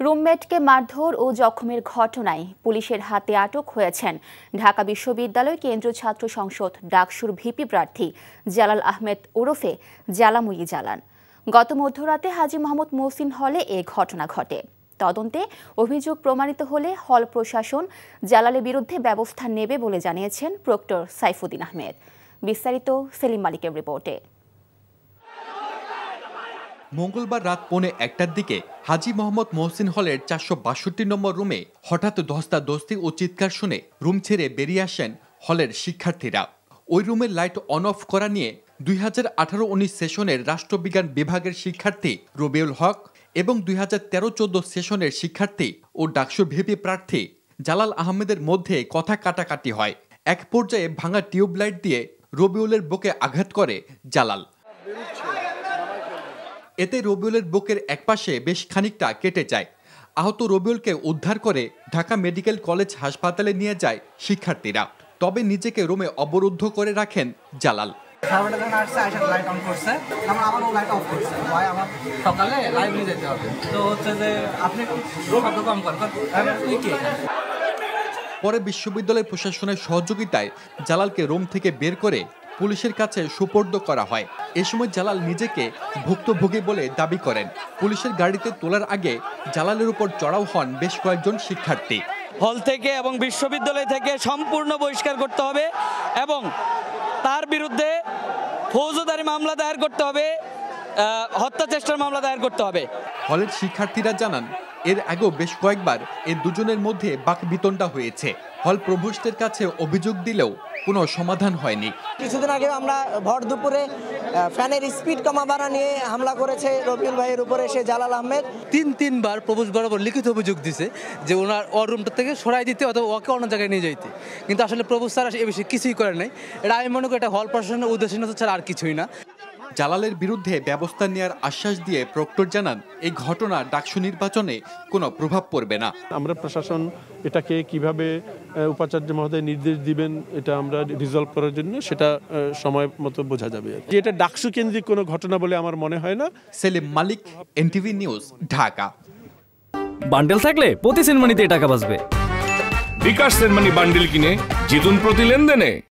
রুমমেটকে মারধর ও জখমের ঘটনায় পুলিশের হাতে আটক হয়েছেন ঢাকা বিশ্ববিদ্যালয় কেন্দ্রীয় ছাত্র সংসদ ডাকসুর ভিপি প্রার্থী জালাল আহমেদ ওরফে জালামুই জালান। গত মধ্যরাতে হাজী মোহাম্মদ মহসিন হলে এ ঘটনা ঘটে। তদন্তে অভিযোগ প্রমাণিত হলে হল প্রশাসন জালালের বিরুদ্ধে ব্যবস্থা নেবে বলে জানিয়েছেন প্রক্টর সাইফুদ্দিন আহমেদ। বিস্তারিত সেলিম মালিকের রিপোর্টে। মঙ্গলবার রাত 1:45টার দিকে হাজী মোহাম্মদ মহসিন হলের 462 নম্বর রুমে হঠাৎ ধস্তাধস্তি ও চিৎকার শুনে রুম ছেড়ে বেরিয়ে আসেন হলের শিক্ষার্থীরা। ওই রুমের লাইট অন অফ করা নিয়ে 2018-19 সেশনের রাষ্ট্রবিজ্ঞান বিভাগের শিক্ষার্থী রবিউল হক এবং 2013-14 সেশনের শিক্ষার্থী ও ডাকসু ভিপি প্রার্থী জালাল আহমেদের মধ্যে কথা কাটাকাটি হয়। এক পর্যায়ে ভাঙা টিউবলাইট দিয়ে রবিউলের বুকে আঘাত করে জালাল। এতে রবিউলের বুকের একপাশে বেশ খানিকটা কেটে যায়। আহত রবিউলকে উদ্ধার করে ঢাকা মেডিকেল কলেজ হাসপাতালে নিয়ে যায় শিক্ষার্থীরা। তবে নিজেকে রুমে অবরুদ্ধ করে রাখেন জালাল। পরে বিশ্ববিদ্যালয় প্রশাসনের সহযোগিতায় জালালকে রুম থেকে বের করে পুলিশের কাছে সুপর্দ করা হয়। এ সময় জালাল নিজেকে ভুক্তভোগী বলে দাবি করেন। পুলিশের গাড়িতে তোলার আগে জালালের উপর চড়াও হন বেশ কয়েকজন শিক্ষার্থী। হল থেকে এবং বিশ্ববিদ্যালয় থেকে সম্পূর্ণ বহিষ্কার করতে হবে এবং তার বিরুদ্ধে ফৌজদারি মামলা দায়ের করতে হবে, হত্যা চেষ্টার মামলা দায়ের করতে হবে। হলের শিক্ষার্থীরা জানান, এর আগেও বেশ কয়েকবার এই দুজনের মধ্যে বাকবিতণ্ডা হয়েছে। হল প্রভোস্টের কাছে অভিযোগ দিলেও কোনো সমাধান হয়নি। কিছুদিন আগে আমরা ভর দুপুরে ফ্যানের স্পিড কমা বাড়া নিয়ে হামলা করেছে রবিউল ভাইয়ের উপরে সে জালাল আহমেদ। তিনবার প্রভোস্ট বরাবর লিখিত অভিযোগ দিছে যে ওনার ওর রুমটা থেকে সরাই দিতে অথবা ওকে অন্য জায়গায় নিয়ে যাইতে, কিন্তু আসলে প্রভোস্ট স্যার এ বিষয়ে কিছুই করে নাই। এটা আমি মনে করি এটা হল প্রশাসনের উদ্দেশ্যহীনতা ছাড়া আর কিছুই না। জালালের বিরুদ্ধে ব্যবস্থা নেওয়ার আশ্বাস দিয়ে প্রক্টর জানান, এই ঘটনা ডাকসু নির্বাচনে কোনো প্রভাব পড়বে না। আমরা প্রশাসন এটাকে কিভাবে উপাচার্য মহোদয় নির্দেশ দিবেন এটা আমরা রিজলভ করার জন্য সেটা সময় মতো বোঝা যাবে। এটা ডাকসু কেন্দ্রিক কোনো ঘটনা বলে আমার মনে হয় না। সেলিম মালিক, এনটিভি নিউজ, ঢাকা। বান্ডেল থাকলে প্রতি সেনমানিতে টাকা বাঁচবে। বিকাশ সেনমানি বান্ডেল কিনে জিতুন প্রতি লেনদেনে।